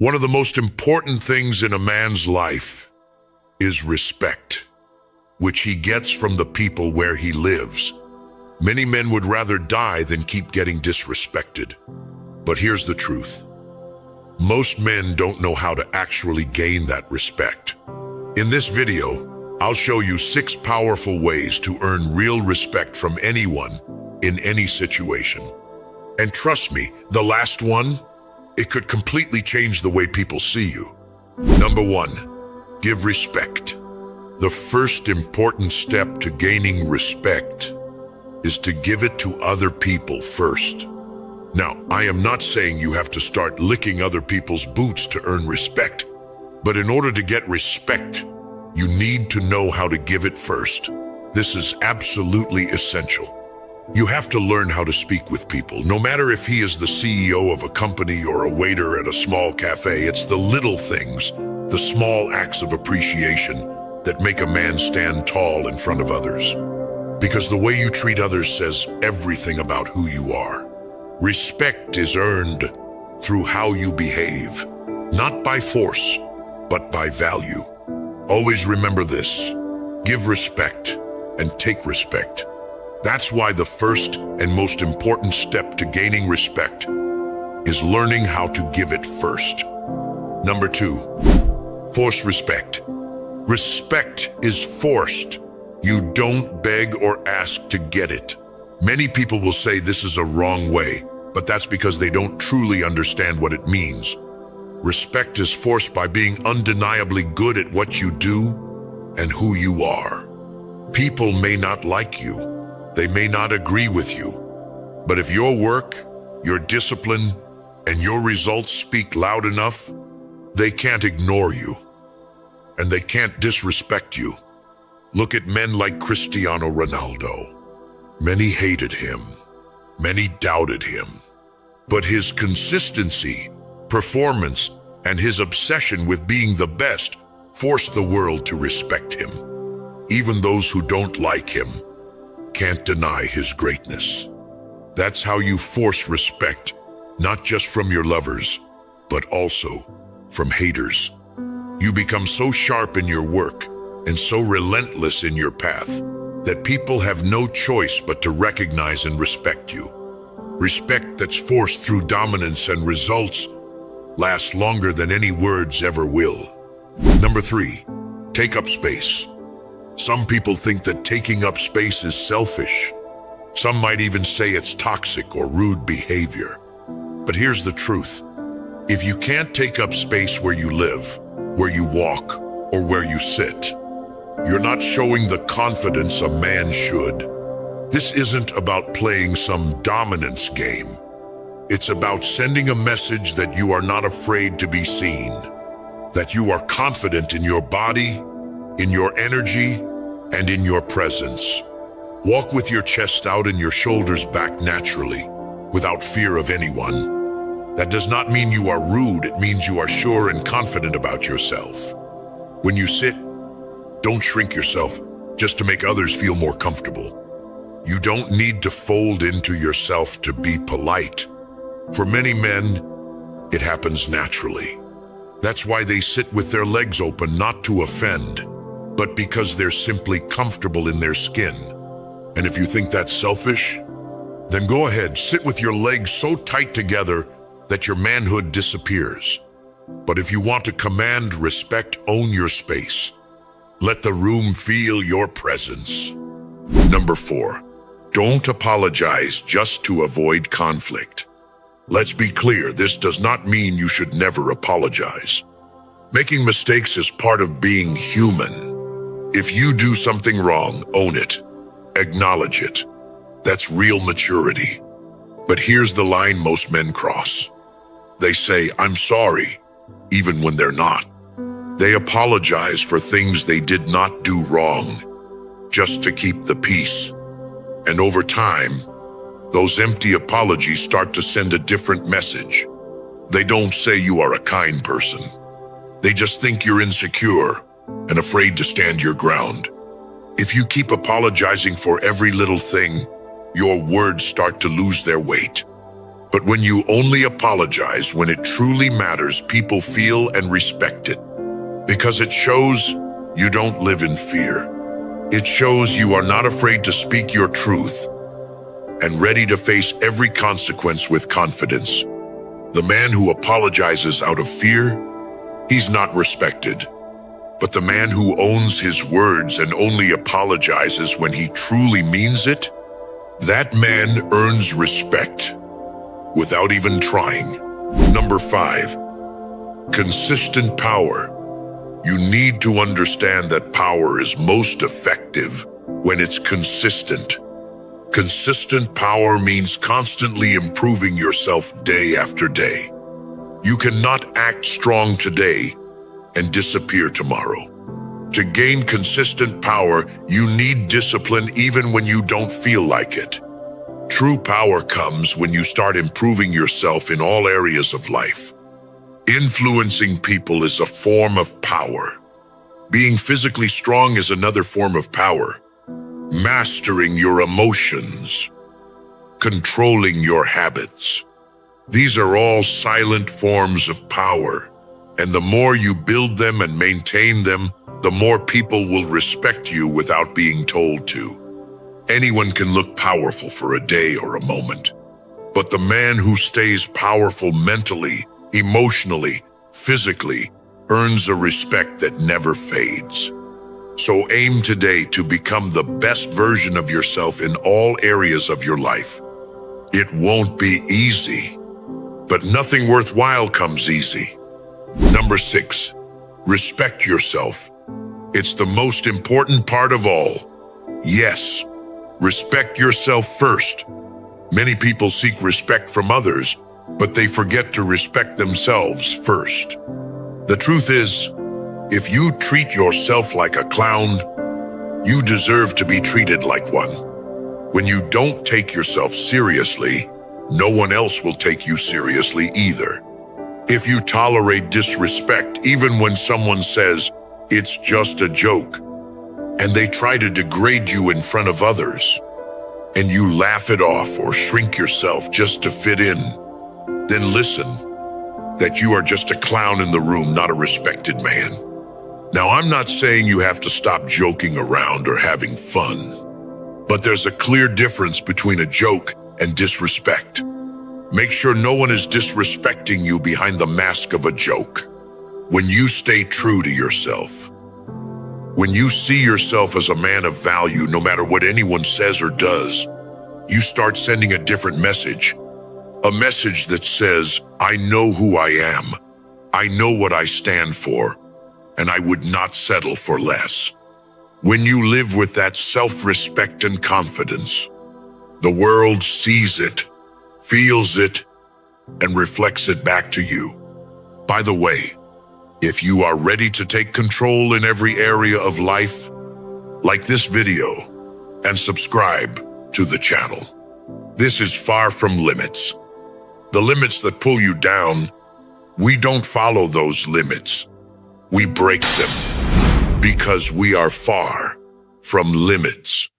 One of the most important things in a man's life is respect, which he gets from the people where he lives. Many men would rather die than keep getting disrespected. But here's the truth. Most men don't know how to actually gain that respect. In this video, I'll show you 6 powerful ways to earn real respect from anyone in any situation. And trust me, the last one, it could completely change the way people see you. Number 1, give respect. The first important step to gaining respect is to give it to other people first. Now, I am not saying you have to start licking other people's boots to earn respect, but in order to get respect, you need to know how to give it first. This is absolutely essential. You have to learn how to speak with people. No matter if he is the CEO of a company or a waiter at a small cafe, it's the little things, the small acts of appreciation that make a man stand tall in front of others. Because the way you treat others says everything about who you are. Respect is earned through how you behave, not by force, but by value. Always remember this: give respect and take respect. That's why the first and most important step to gaining respect is learning how to give it first. Number 2, force respect. Respect is forced. You don't beg or ask to get it. Many people will say this is a wrong way, but that's because they don't truly understand what it means. Respect is forced by being undeniably good at what you do and who you are. People may not like you. They may not agree with you. But if your work, your discipline, and your results speak loud enough, they can't ignore you. And they can't disrespect you. Look at men like Cristiano Ronaldo. Many hated him. Many doubted him. But his consistency, performance, and his obsession with being the best forced the world to respect him. Even those who don't like him can't deny his greatness. That's how you force respect, not just from your lovers, but also from haters. You become so sharp in your work and so relentless in your path that people have no choice but to recognize and respect you. Respect that's forced through dominance and results lasts longer than any words ever will. Number 3, take up space. Some people think that taking up space is selfish. Some might even say it's toxic or rude behavior. But here's the truth. If you can't take up space where you live, where you walk, or where you sit, you're not showing the confidence a man should. This isn't about playing some dominance game. It's about sending a message that you are not afraid to be seen, that you are confident in your body, in your energy, and in your presence. Walk with your chest out and your shoulders back naturally, without fear of anyone. That does not mean you are rude, it means you are sure and confident about yourself. When you sit, don't shrink yourself just to make others feel more comfortable. You don't need to fold into yourself to be polite. For many men, it happens naturally. That's why they sit with their legs open, not to offend, but because they're simply comfortable in their skin. And if you think that's selfish, then go ahead, sit with your legs so tight together that your manhood disappears. But if you want to command respect, own your space. Let the room feel your presence. Number 4, don't apologize just to avoid conflict. Let's be clear, this does not mean you should never apologize. Making mistakes is part of being human. If you do something wrong, own it. Acknowledge it. That's real maturity. But here's the line most men cross. They say, "I'm sorry," even when they're not. They apologize for things they did not do wrong, just to keep the peace. And over time, those empty apologies start to send a different message. They don't say you are a kind person. They just think you're insecure and afraid to stand your ground. If you keep apologizing for every little thing, your words start to lose their weight. But when you only apologize when it truly matters, people feel and respect it. Because it shows you don't live in fear. It shows you are not afraid to speak your truth and ready to face every consequence with confidence. The man who apologizes out of fear, he's not respected. But the man who owns his words and only apologizes when he truly means it, that man earns respect without even trying. Number 5, consistent power. You need to understand that power is most effective when it's consistent. Consistent power means constantly improving yourself day after day. You cannot act strong today and disappear tomorrow. To gain consistent power, you need discipline even when you don't feel like it. True power comes when you start improving yourself in all areas of life. Influencing people is a form of power. Being physically strong is another form of power. Mastering your emotions, controlling your habits. These are all silent forms of power, and the more you build them and maintain them, the more people will respect you without being told to. Anyone can look powerful for a day or a moment, but the man who stays powerful mentally, emotionally, physically, earns a respect that never fades. So aim today to become the best version of yourself in all areas of your life. It won't be easy, but nothing worthwhile comes easy. Number 6, respect yourself. It's the most important part of all. Yes, respect yourself first. Many people seek respect from others, but they forget to respect themselves first. The truth is, if you treat yourself like a clown, you deserve to be treated like one. When you don't take yourself seriously, no one else will take you seriously either. If you tolerate disrespect, even when someone says, "It's just a joke," and they try to degrade you in front of others, and you laugh it off or shrink yourself just to fit in, then listen, that you are just a clown in the room, not a respected man. Now, I'm not saying you have to stop joking around or having fun, but there's a clear difference between a joke and disrespect. Make sure no one is disrespecting you behind the mask of a joke. When you stay true to yourself, when you see yourself as a man of value, no matter what anyone says or does, you start sending a different message. A message that says, I know who I am, I know what I stand for, and I would not settle for less. When you live with that self-respect and confidence, the world sees it, feels it, and reflects it back to you. By the way, if you are ready to take control in every area of life, like this video and subscribe to the channel. This is Far From Limits. The limits that pull you down, we don't follow those limits. We break them because we are far from limits.